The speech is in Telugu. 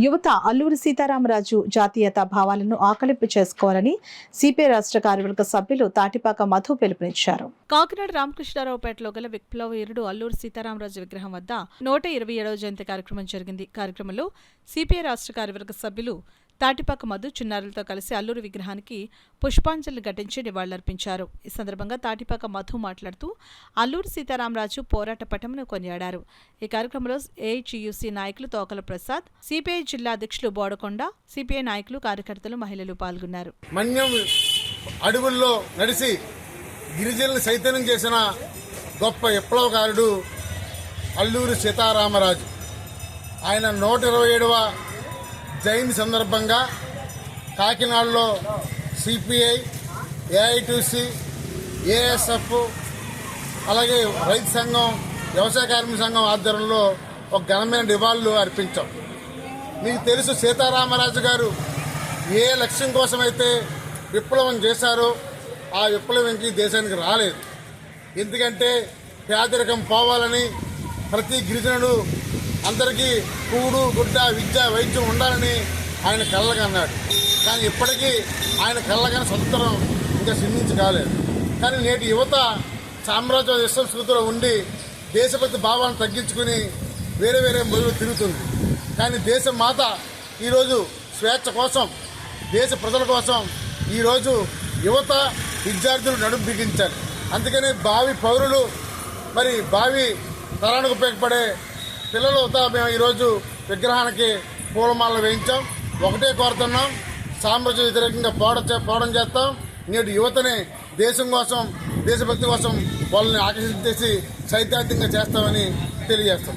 యువత అల్లూరి సీతారామరాజు జాతీయత భావాలను ఆకలింపు చేసుకోవాలని సిపిఐ రాష్ట్ర కార్యవర్గ సభ్యులు తాటిపాక మధు పిలుపునిచ్చారు. కాకినాడ రామకృష్ణారావుపేటలో గల విప్లవ వీరుడు అల్లూరి సీతారామరాజు విగ్రహం వద్ద 127వ జయంతి కార్యక్రమం జరిగింది. కార్యక్రమంలో సిపిఐ రాష్ట్ర కార్యవర్గ సభ్యులు తాటిపాక మధు చిన్నారులతో కలిసి అల్లూరి విగ్రహానికి పుష్పాంజలి ఘటించి నివాళులర్పించారు. ఈ సందర్భంగా తాటిపాక మధు మాట్లాడుతూ అల్లూరి సీతారామరాజు పోరాట పటమును కొనియాడారు. ఈ కార్యక్రమంలో ఏఐటీయూసీ నాయకులు తోకల ప్రసాద్, సిపిఐ జిల్లా అధ్యక్షులు బోడకొండ, సిపిఐ నాయకులు, కార్యకర్తలు, మహిళలు పాల్గొన్నారు. మన్యం అడవుల్లో నడిచి గిరిజనులను చైతన్యం చేసిన గొప్ప విప్లవకారుడు అల్లూరి సీతారామరాజు. ఆయన 127వ జయంతి సందర్భంగా కాకినాడలో సిపిఐ, ఏఐటీసీ, ఏఎస్ఎఫ్, అలాగే రైతు సంఘం, వ్యవసాయ కార్మిక సంఘం ఆధ్వర్యంలో ఒక ఘనమైన నివాళులు అర్పించాం. మీకు తెలుసు, సీతారామరాజు గారు ఏ లక్ష్యం కోసమైతే విప్లవం చేశారో ఆ విప్లవంకి దేశానికి రాలేదు. ఎందుకంటే పేదరికం పోవాలని, ప్రతి గిరిజనుడు అందరికీ కూడు, గుడ్డ, విద్య, వైద్యం ఉండాలని ఆయన కళ్ళకన్నాడు. కానీ ఇప్పటికీ ఆయన కళ్ళకన్న స్వతంత్రం ఇంకా సిద్ధించి కాలేదు. కానీ నేటి యువత సామ్రాజ్య విశ్వస్కృతిలో ఉండి దేశభక్తి భావాలను తగ్గించుకుని వేరే వేరే మొదలు తిరుగుతుంది. కానీ దేశ మాత ఈరోజు స్వేచ్ఛ కోసం, దేశ ప్రజల కోసం ఈరోజు యువత, విద్యార్థులు నడుము బిగించాలి. అందుకని భావి పౌరులు, మరి భావి తరానికి ఉపయోగపడే పిల్లలతో మేము ఈరోజు విగ్రహానికి పూలమాలలు వేయించాం. ఒకటే కోరుతున్నాం, సామ్రాజ్య వ్యతిరేకంగా పోవడం చేస్తాం. నేటి యువతని దేశం కోసం, దేశభక్తి కోసం వాళ్ళని ఆకర్షించేసి చైతన్యంగా చేస్తామని తెలియజేస్తాం.